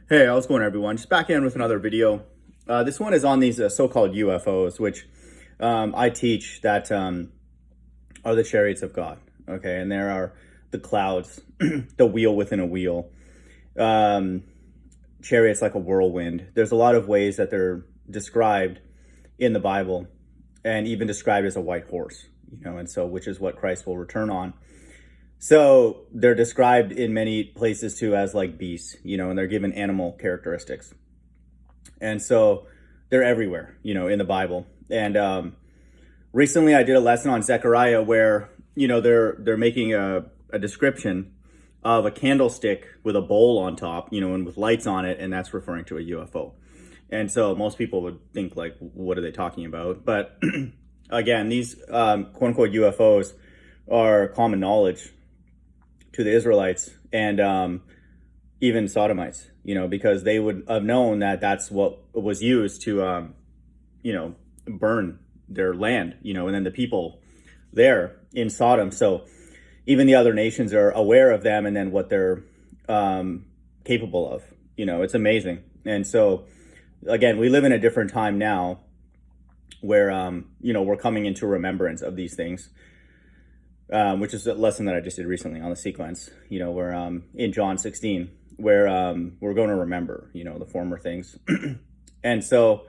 Hey, how's it going, everyone? Just back in with another video. This one is on these so-called UFOs, which I teach that are the Chariots of God. Okay, and there are the clouds, the wheel within a wheel, chariots like a whirlwind. There's a lot of ways that they're described in the Bible, and even described as a white horse. And so which is what Christ will return on. So they're described in many places too as like beasts, and they're given animal characteristics. And so they're everywhere, in the Bible. And recently I did a lesson on Zechariah where, they're making a description of a candlestick with a bowl on top, and with lights on it, and that's referring to a UFO. And so most people would think like, what are they talking about? But again, these quote unquote UFOs are common knowledge to the Israelites and even Sodomites, because they would have known that that's what was used to, burn their land, and then the people there in Sodom. So even the other nations are aware of them and then what they're capable of. It's amazing. And so, again, we live in a different time now where, we're coming into remembrance of these things. Which is a lesson that I just did recently on the sequence, where in John 16, where we're going to remember, the former things. And so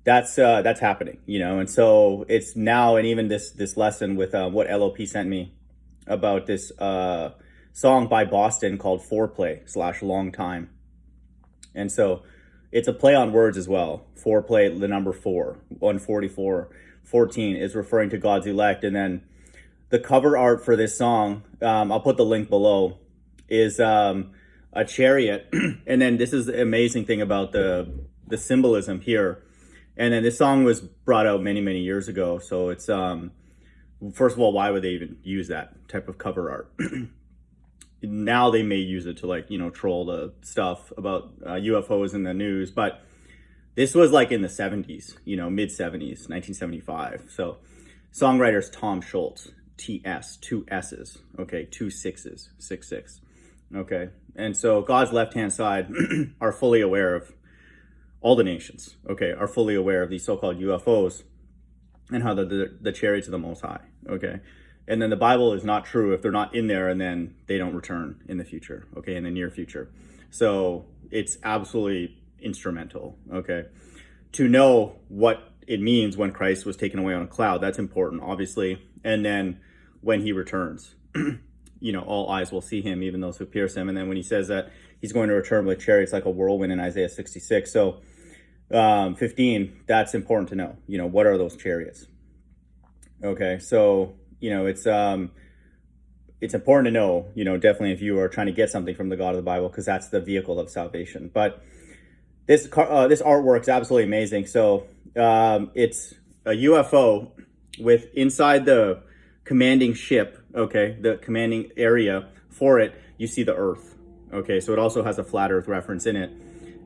that's happening, and so it's now, and even this lesson with what LOP sent me about this song by Boston called Foreplay / Long Time. And so it's a play on words as well. Foreplay, the number 4, 144, 14 is referring to God's elect. And then the cover art for this song, I'll put the link below, is a chariot. And then this is the amazing thing about the symbolism here. And then this song was brought out many, many years ago. So it's, first of all, why would they even use that type of cover art? Now they may use it to troll the stuff about UFOs in the news. But this was like in the 70s, mid 70s, 1975. So songwriter's Tom Schultz. TS, 2 S's, okay, 2 6's, 6. Okay, and so God's left-hand side are fully aware of all the nations, okay, are fully aware of these so-called UFOs and how the chariots of the Most High, okay, and then the Bible is not true if they're not in there and then they don't return in the future, okay, in the near future. So it's absolutely instrumental, okay, to know what it means when Christ was taken away on a cloud. That's important, obviously. And then when he returns, all eyes will see him, even those who pierce him. And then when he says that he's going to return with chariots like a whirlwind in Isaiah 66. So 15, that's important to know. What are those chariots? Okay, so, it's important to know, definitely if you are trying to get something from the God of the Bible, because that's the vehicle of salvation. But this artwork is absolutely amazing. So it's a UFO with inside the commanding ship, okay, the commanding area for it, you see the earth, okay, so it also has a flat earth reference in it,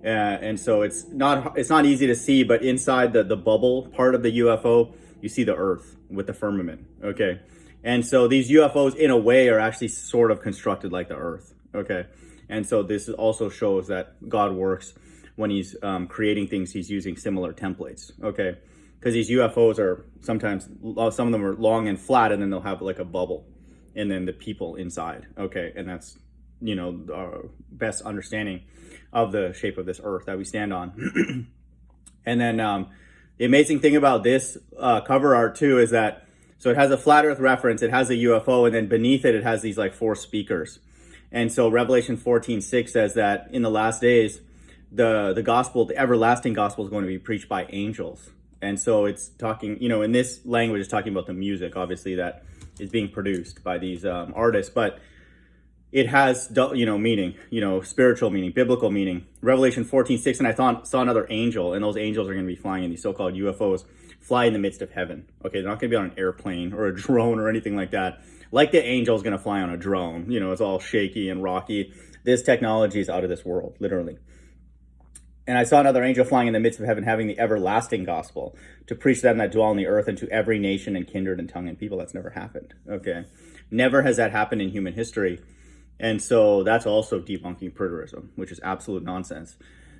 and so it's not easy to see, but inside the bubble part of the UFO, you see the earth with the firmament, okay, and so these UFOs in a way are actually sort of constructed like the earth, okay, and so this also shows that God works when he's creating things, he's using similar templates, okay. Because these UFOs are sometimes, some of them are long and flat, and then they'll have like a bubble, and then the people inside. Okay, and that's, our best understanding of the shape of this earth that we stand on. And then the amazing thing about this cover art too is that, so it has a flat earth reference, it has a UFO, and then beneath it has these like 4 speakers. And so Revelation 14:6 says that in the last days, the gospel, the everlasting gospel, is going to be preached by angels. And so it's talking, in this language, it's talking about the music, obviously, that is being produced by these artists. But it has, meaning, spiritual meaning, biblical meaning. Revelation 14:6, and I saw another angel, and those angels are going to be flying in these so-called UFOs, fly in the midst of heaven. Okay, they're not going to be on an airplane or a drone or anything like that. Like the angel is going to fly on a drone. It's all shaky and rocky. This technology is out of this world, literally. And I saw another angel flying in the midst of heaven, having the everlasting gospel to preach to them that dwell on the earth and to every nation and kindred and tongue and people. That's never happened. Okay. Never has that happened in human history. And so that's also debunking preterism, which is absolute nonsense.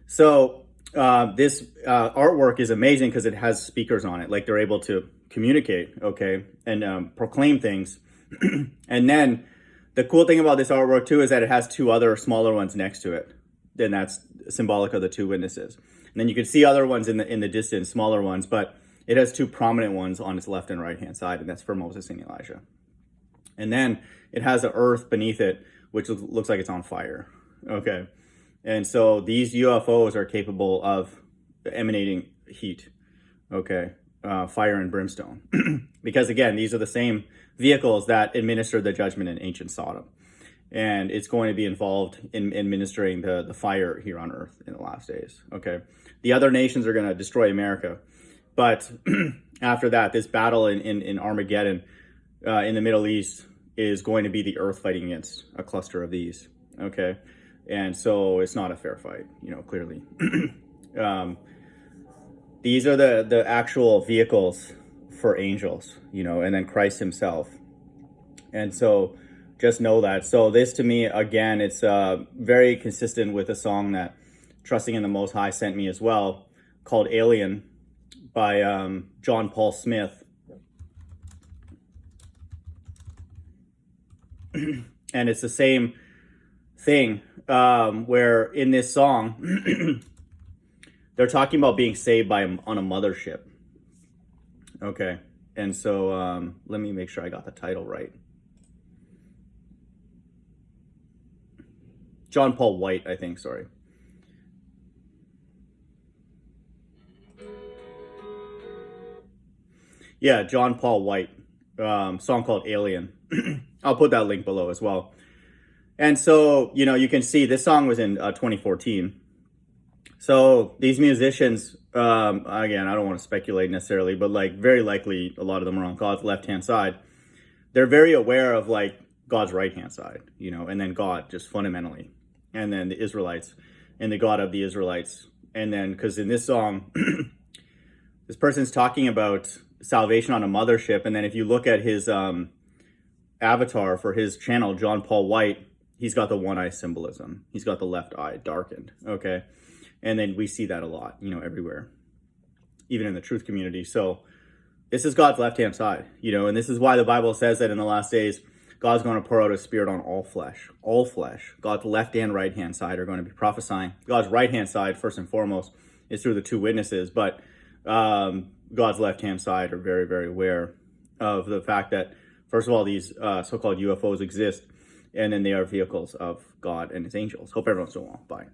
So this artwork is amazing because it has speakers on it. Like they're able to communicate, okay, and proclaim things. And then the cool thing about this artwork too is that it has two other smaller ones next to it. Then that's symbolic of the two witnesses. And then you can see other ones in the distance, smaller ones, but it has two prominent ones on its left and right hand side, and that's for Moses and Elijah. And then it has the earth beneath it, which looks like it's on fire. Okay. And so these UFOs are capable of emanating heat. Okay. Fire and brimstone. Because again, these are the same vehicles that administered the judgment in ancient Sodom. And it's going to be involved in administering the fire here on earth in the last days. Okay. The other nations are going to destroy America. But after that, this battle in Armageddon in the Middle East is going to be the earth fighting against a cluster of these. Okay. And so it's not a fair fight, clearly. These are the actual vehicles for angels, and then Christ himself. And so just know that. So this to me, again, it's very consistent with a song that Trusting in the Most High sent me as well, called Alien by John Paul Smith. And it's the same thing where in this song, they're talking about being saved on a mothership. Okay. And so let me make sure I got the title right. John Paul White, I think, sorry. Yeah, John Paul White, song called Alien. I'll put that link below as well. And so, you can see this song was in 2014. So these musicians, again, I don't want to speculate necessarily, but very likely a lot of them are on God's left-hand side. They're very aware of God's right-hand side, and then God just fundamentally, and then the Israelites and the God of the Israelites. And then, because in this song, this person's talking about salvation on a mothership. And then if you look at his avatar for his channel, John Paul White, he's got the one eye symbolism. He's got the left eye darkened. Okay. And then we see that a lot, everywhere, even in the truth community. So this is God's left-hand side, and this is why the Bible says that in the last days, God's going to pour out his spirit on all flesh, all flesh. God's left and right-hand side are going to be prophesying. God's right-hand side, first and foremost, is through the two witnesses, but God's left-hand side are very, very aware of the fact that, first of all, these so-called UFOs exist, and then they are vehicles of God and his angels. Hope everyone's doing well. Bye.